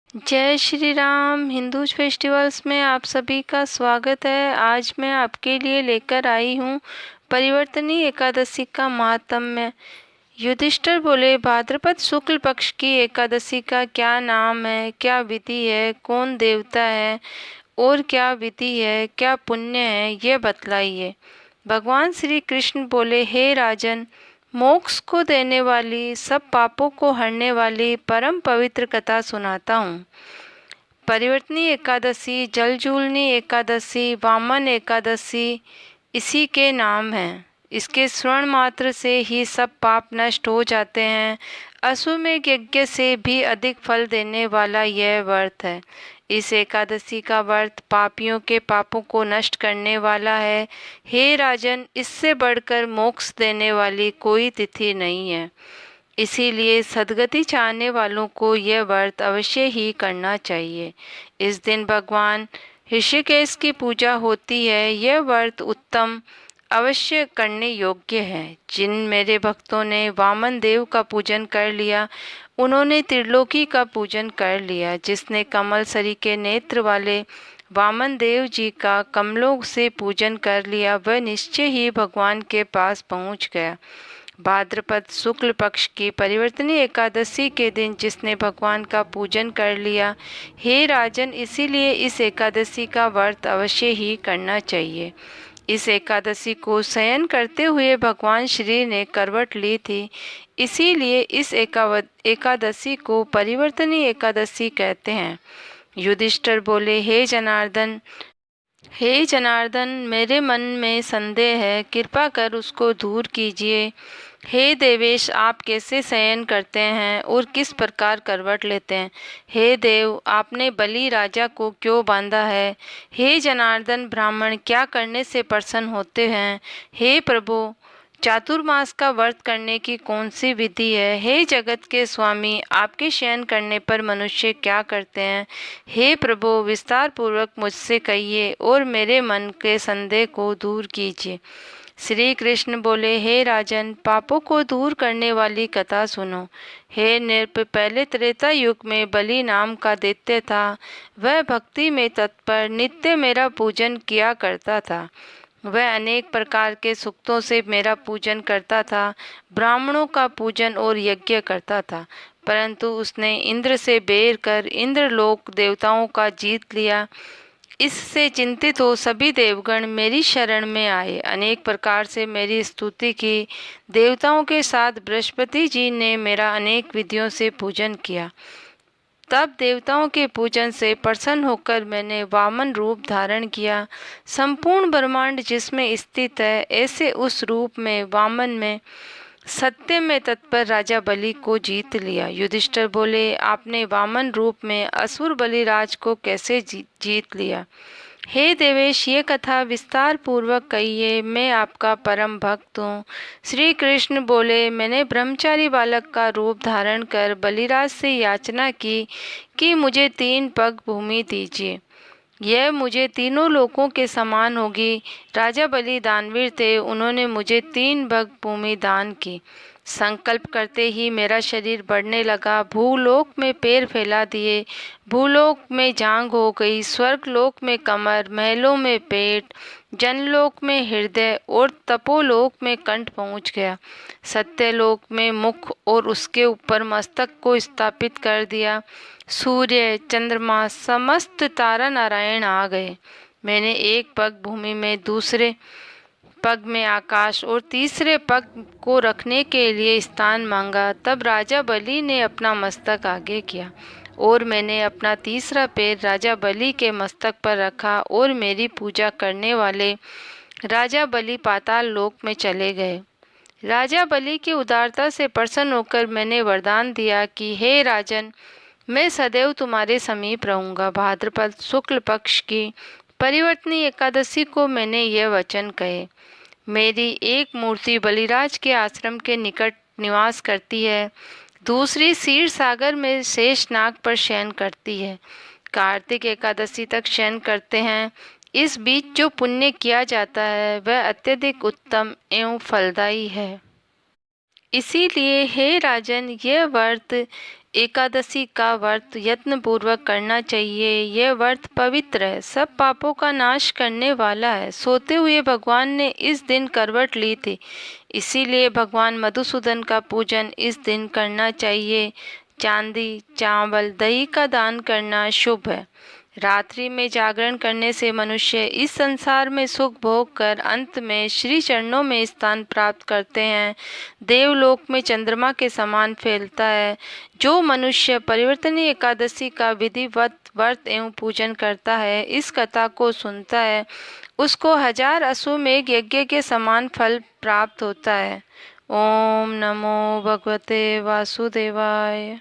जय Shri Ram. Hindus festivals में आप सभी का स्वागत है। आज मैं आपके लिए लेकर आई हूँ परिवर्तनी एकादशी का महात्म्य। युधिष्ठिर बोले, भाद्रपद शुक्ल पक्ष की एकादशी का क्या नाम है, क्या विधि है, कौन देवता है और क्या विधि है, क्या पुण्य है, यह बतलाइए। भगवान श्री कृष्ण बोले, हे राजन, मोक्ष को देने वाली, सब पापों को हरने वाली परम पवित्र कथा सुनाता हूँ। परिवर्तनी एकादशी, जलजूलनी एकादशी, वामन एकादशी इसी के नाम हैं। इसके श्रवण मात्र से ही सब पाप नष्ट हो जाते हैं। अश्वमेध यज्ञ से भी अधिक फल देने वाला यह व्रत है। इस एकादशी का व्रत पापियों के पापों को नष्ट करने वाला है। हे राजन, इससे बढ़कर मोक्ष देने वाली कोई तिथि नहीं है। इसीलिए सद्गति चाहने वालों को यह व्रत अवश्य ही करना चाहिए। इस दिन भगवान ऋषिकेश की पूजा होती है। यह व्रत उत्तम, अवश्य करने योग्य है। जिन मेरे भक्तों ने वामन देव का पूजन कर लिया, उन्होंने त्रिलोकी का पूजन कर लिया। जिसने कमल सरी के नेत्र वाले वामन देव जी का कमलों से पूजन कर लिया, वह निश्चय ही भगवान के पास पहुंच गया। भाद्रपद शुक्ल पक्ष की परिवर्तनी एकादशी के दिन जिसने भगवान का पूजन कर लिया, हे राजन, इसीलिए इस एकादशी का व्रत अवश्य ही करना चाहिए। इस एकादशी को शयन करते हुए भगवान श्री ने करवट ली थी, इसीलिए इस एकादशी को परिवर्तनी एकादशी कहते हैं। युधिष्ठिर बोले, हे जनार्दन, मेरे मन में संदेह है, कृपा कर उसको दूर कीजिए। हे देवेश, आप कैसे शयन करते हैं और किस प्रकार करवट लेते हैं? हे देव, आपने बलि राजा को क्यों बांधा है? हे जनार्दन, ब्राह्मण क्या करने से प्रसन्न होते हैं? हे प्रभु, चातुर्मास का व्रत करने की कौन सी विधि है? हे जगत के स्वामी, आपके शयन करने पर मनुष्य क्या करते हैं? हे प्रभु, विस्तार पूर्वक मुझसे कहिए और मेरे मन के संदेह को दूर कीजिए। श्री कृष्ण बोले, हे राजन, पापों को दूर करने वाली कथा सुनो। हे नृप, पहले त्रेता युग में बलि नाम का दैत्य था। वह भक्ति में तत्पर नित्य मेरा पूजन किया करता था। वह अनेक प्रकार के सूक्तों से मेरा पूजन करता था, ब्राह्मणों का पूजन और यज्ञ करता था। परंतु उसने इंद्र से बैर कर इंद्रलोक देवताओं का जीत लिया। इससे चिंतित हो सभी देवगण मेरी शरण में आए, अनेक प्रकार से मेरी स्तुति की। देवताओं के साथ बृहस्पति जी ने मेरा अनेक विधियों से पूजन किया। तब देवताओं के पूजन से प्रसन्न होकर मैंने वामन रूप धारण किया। संपूर्ण ब्रह्मांड जिसमें स्थित है, ऐसे उस रूप में वामन में सत्य में तत्पर राजा बलि को जीत लिया। युधिष्ठिर बोले, आपने वामन रूप में असुर बलिराज को कैसे जीत लिया? हे देवेश, ये कथा विस्तार पूर्वक कहिए, मैं आपका परम भक्त हूँ। श्री कृष्ण बोले, मैंने ब्रह्मचारी बालक का रूप धारण कर बलिराज से याचना की कि मुझे 3 पग भूमि दीजिए, यह मुझे तीनों लोकों के समान होगी। राजा बलि दानवीर थे, उन्होंने मुझे 3 पग भूमि दान की। संकल्प करते ही मेरा शरीर बढ़ने लगा। भूलोक में पैर फैला दिए, भूलोक में जांघ हो गई, स्वर्गलोक में कमर, महलों में पेट, जनलोक में हृदय और तपोलोक में कंठ पहुंच गया। सत्यलोक में मुख और उसके ऊपर मस्तक को स्थापित कर दिया। सूर्य, चंद्रमा, समस्त तारा नारायण आ गए। मैंने एक पग भूमि में, दूसरे पग में आकाश और तीसरे पग को रखने के लिए स्थान मांगा। तब राजा बलि ने अपना मस्तक आगे किया और मैंने अपना तीसरा पैर राजा बलि के मस्तक पर रखा और मेरी पूजा करने वाले राजा बलि पाताल लोक में चले गए। राजा बलि की उदारता से प्रसन्न होकर मैंने वरदान दिया कि हे राजन, मैं सदैव तुम्हारे समीप रहूंगा। भाद्रपद शुक्ल पक्ष की परिवर्तनी एकादशी को मैंने यह वचन कहे। मेरी एक मूर्ति बलिराज के आश्रम के निकट निवास करती है, दूसरी क्षीर सागर में शेष नाग पर शयन करती है। कार्तिक एकादशी तक शयन करते हैं। इस बीच जो पुण्य किया जाता है वह अत्यधिक उत्तम एवं फलदायी है। इसीलिए हे राजन, यह व्रत एकादशी का व्रत यत्न पूर्वक करना चाहिए। यह व्रत पवित्र है, सब पापों का नाश करने वाला है। सोते हुए भगवान ने इस दिन करवट ली थी, इसीलिए भगवान मधुसूदन का पूजन इस दिन करना चाहिए। चांदी, चावल, दही का दान करना शुभ है। रात्रि में जागरण करने से मनुष्य इस संसार में सुख भोग कर अंत में श्री चरणों में स्थान प्राप्त करते हैं। देवलोक में चंद्रमा के समान फैलता है। जो मनुष्य परिवर्तनीय एकादशी का विधिवत व्रत एवं पूजन करता है, इस कथा को सुनता है, उसको 1000 अश्वमेघ यज्ञ के समान फल प्राप्त होता है। ओम नमो भगवते वासुदेवाय।